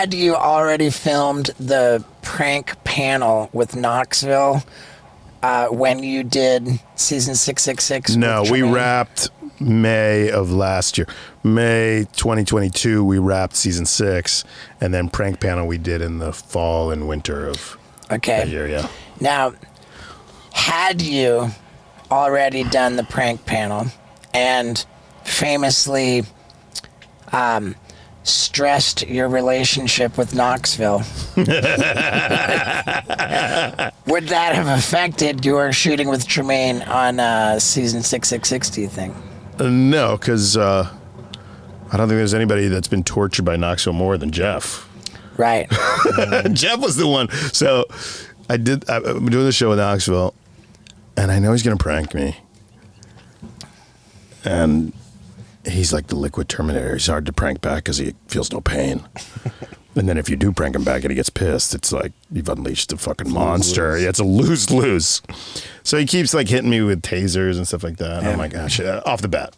had you already filmed the prank panel with Knoxville when you did season 666? No, we wrapped May of last year. May 2022, we wrapped season 6, and then prank panel we did in the fall and winter of that year, yeah. Now, had you already done the prank panel and famously stressed your relationship with Knoxville, would that have affected your shooting with Tremaine on season 666, do you think? No, because I don't think there's anybody that's been tortured by Knoxville more than Jeff. Right. Jeff was the one. So I'm doing the show with Knoxville, and I know he's going to prank me. And he's like the liquid Terminator. He's hard to prank back because he feels no pain. And then if you do prank him back and he gets pissed, it's like you've unleashed a fucking monster. Yeah, it's a lose-lose. So he keeps like hitting me with tasers and stuff like that. And I'm like, gosh, off the bat.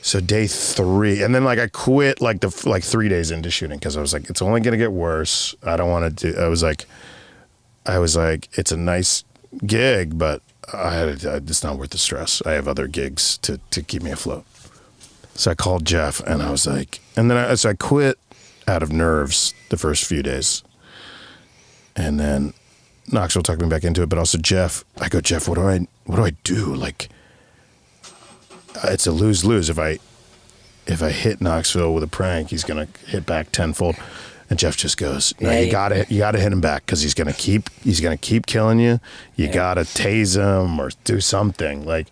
So day 3, and then like I quit like 3 days into shooting because I was like, it's only gonna get worse. I don't want to do. I was like, it's a nice gig, but it's not worth the stress. I have other gigs to keep me afloat. So I called Jeff, and I was like, and then I quit out of nerves the first few days, and then Knoxville talked me back into it. But also Jeff, I go, Jeff, what do I do? Like, it's a lose-lose. If I hit Knoxville with a prank, he's gonna hit back tenfold. And Jeff just goes, no, you gotta hit him back because he's gonna keep killing you. You gotta tase him or do something. Like,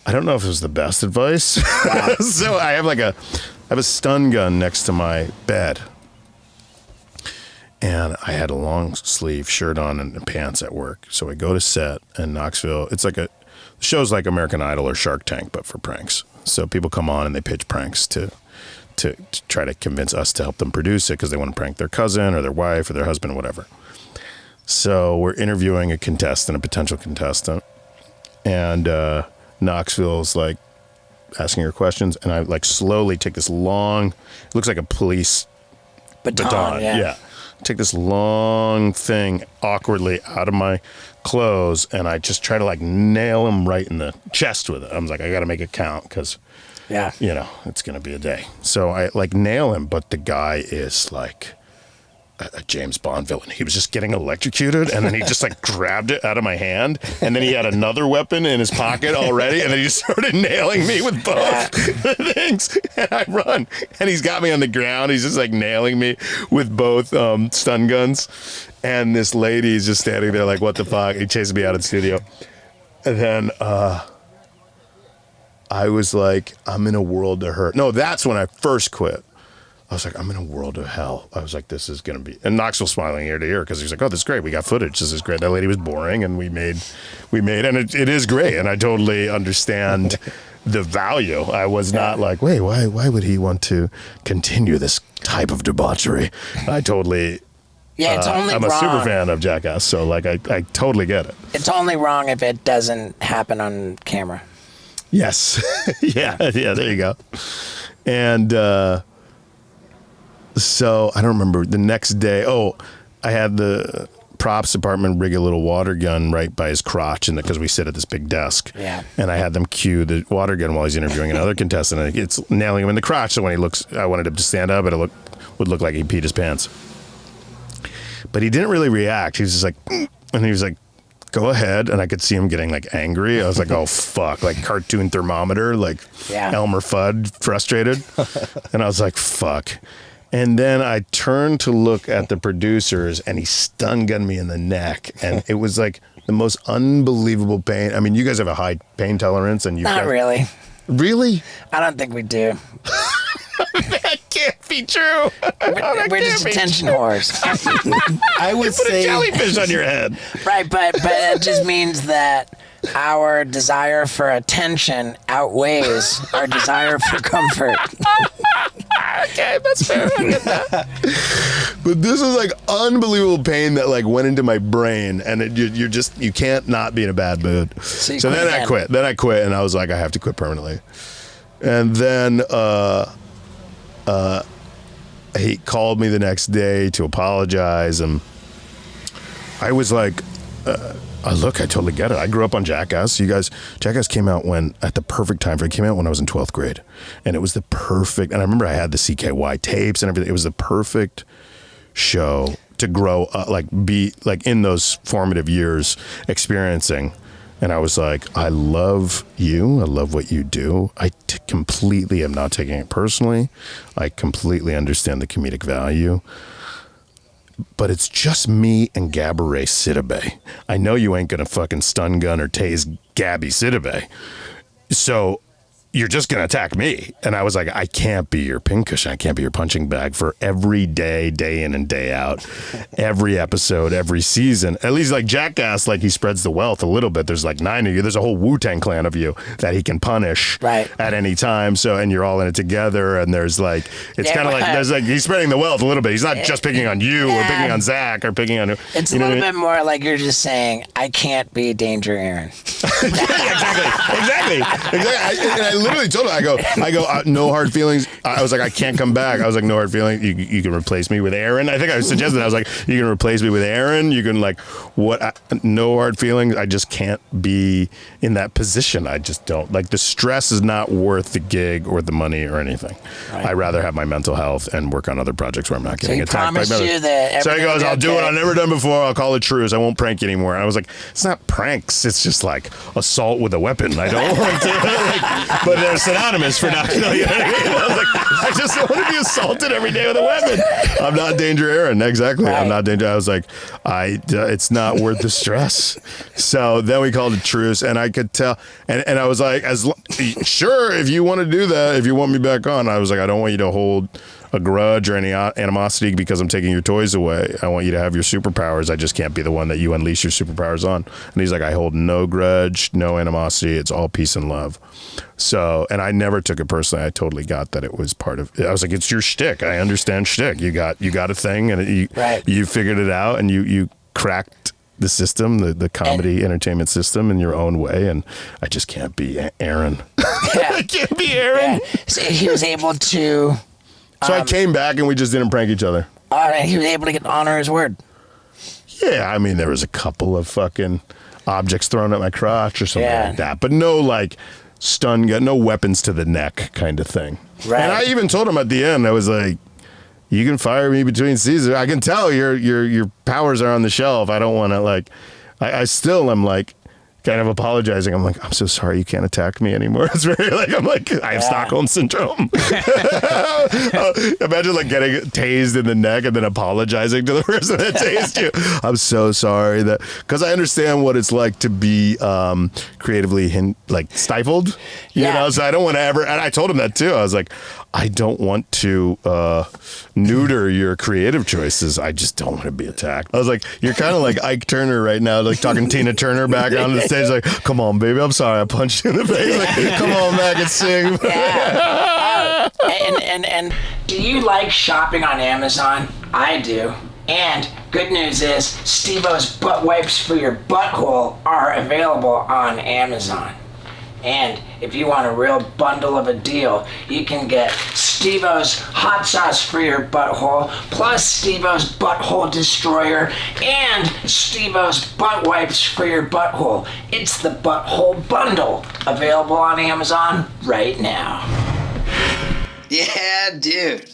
I don't know if it was the best advice. Wow. So I have a stun gun next to my bed, and I had a long sleeve shirt on and pants at work. So I go to set, and Knoxville, it's like the show's like American Idol or Shark Tank, but for pranks. So people come on and they pitch pranks to try to convince us to help them produce it because they want to prank their cousin or their wife or their husband or whatever. So we're interviewing a potential contestant, and Knoxville's like asking her questions, and I like slowly take this long, it looks like a police baton. Yeah. Take this long thing awkwardly out of my clothes, and I just try to like nail him right in the chest with it. I was like, I got to make it count because, it's going to be a day. So I like nail him, but the guy is like a James Bond villain. He was just getting electrocuted, and then he just like grabbed it out of my hand, and then he had another weapon in his pocket already, and then he just started nailing me with both things, and I run, and he's got me on the ground. He's just like nailing me with both stun guns, and this lady is just standing there like, what the fuck? He chases me out of the studio, and then I was like, I'm in a world of hurt. No, that's when I first quit. I was like, I'm in a world of hell. I was like, this is going to be... And Knoxville smiling ear to ear because he was like, oh, this is great. We got footage. This is great. That lady was boring, and we made... And it is great, and I totally understand the value. I was not like, wait, why would he want to continue this type of debauchery? I totally... Yeah, it's only I'm wrong. a super fan of Jackass, so like I totally get it. It's only wrong if it doesn't happen on camera. Yes. yeah, there you go. And... So I don't remember the next day. Oh, I had the props department rig a little water gun right by his crotch, and because we sit at this big desk. Yeah. And I had them cue the water gun while he's interviewing another contestant. And it's nailing him in the crotch. So when he looks, I wanted him to stand up, and would look like he peed his pants. But he didn't really react. He was just like, and he was like, go ahead. And I could see him getting like angry. I was like, oh fuck, like cartoon thermometer, like Elmer Fudd frustrated. And I was like, fuck. And then I turned to look at the producers, and he stun gunned me in the neck, and it was like the most unbelievable pain. I mean, you guys have a high pain tolerance, and Not really. Really? I don't think we do. That can't be true. We're just attention whores. I would Put say a jellyfish on your head. Right, but it just means that our desire for attention outweighs our desire for comfort. Okay, that's fair. I get that. But this was like unbelievable pain that like went into my brain, and you can't not be in a bad mood. So then I quit. Then I quit, and I was like, I have to quit permanently. And then he called me the next day to apologize, and I was like, look, I totally get it. I grew up on Jackass. Jackass came out at the perfect time for it. Came out when I was in 12th grade. And it was the perfect, and I remember I had the CKY tapes and everything. It was the perfect show to grow up, be in those formative years experiencing. And I was like, I love you. I love what you do. I completely am not taking it personally. I completely understand the comedic value. But it's just me and Gabourey Sidibe. I know you ain't gonna fucking stun gun or tase Gabby Sidibe. So you're just going to attack me. And I was like, I can't be your pincushion. I can't be your punching bag for every day, day in and day out, every episode, every season. At least like Jackass, he spreads the wealth a little bit. There's 9 of you. There's a whole Wu-Tang clan of you that he can punish at any time. So, and you're all in it together. And there's it's kind of there's he's spreading the wealth a little bit. He's not just picking on you or picking on Zach or picking on... It's a little bit more like you're just saying, I can't be Danger Aaron. Exactly. I literally told him, I go, no hard feelings. I was like, I can't come back. I was like, no hard feelings. You can replace me with Aaron. I think I suggested, I was like, you can replace me with Aaron. You can no hard feelings. I just can't be in that position. I just don't. The stress is not worth the gig or the money or anything. Right. I'd rather have my mental health and work on other projects where I'm not getting attacked. So he goes, I'll do what I've never done before. I'll call it truce. I won't prank you anymore. And I was like, it's not pranks. It's just assault with a weapon. I don't want to, but they're synonymous for not. You know what I mean? I was like, I just don't want to be assaulted every day with a weapon. I'm not Danger Aaron. Exactly. Right. I'm not Danger. I was like, it's not worth the stress. So then we called it truce, and I could tell, and I was like, sure, if you want to do that, if you want me back on, I was like, I don't want you to hold a grudge or any animosity because I'm taking your toys away. I want you to have your superpowers. I just can't be the one that you unleash your superpowers on. And he's like, I hold no grudge, no animosity. It's all peace and love. So, and I never took it personally. I totally got that it was part of. I was like, it's your shtick. I understand shtick. You got a thing, and you figured it out, and you cracked the system, the comedy entertainment system in your own way, and I just can't be Aaron. I can't be Aaron. Yeah. So he was able to. So I came back and we just didn't prank each other. He was able to honor his word. Yeah, I mean, there was a couple of fucking objects thrown at my crotch or something like that, but no stun gun, no weapons to the neck kind of thing. Right. And I even told him at the end, I was like, you can fire me between seasons. I can tell your powers are on the shelf. I don't want to I still am kind of apologizing. I'm like, I'm so sorry, you can't attack me anymore. It's very I have Stockholm syndrome. Imagine getting tased in the neck and then apologizing to the person that tased you. I'm so sorry because I understand what it's like to be creatively stifled. You know, so I don't want to ever. And I told him that too. I was like, I don't want to neuter your creative choices. I just don't want to be attacked. I was like, you're kind of like Ike Turner right now, talking Tina Turner back on the stage, come on, baby, I'm sorry, I punched you in the face. Come on back and sing. Yeah. And do you like shopping on Amazon? I do. And good news is, Steve-O's butt wipes for your butthole are available on Amazon. And if you want a real bundle of a deal, you can get Steve-O's hot sauce for your butthole, plus Steve-O's butthole destroyer, and Steve-O's butt wipes for your butthole. It's the butthole bundle, available on Amazon right now. Yeah, dude.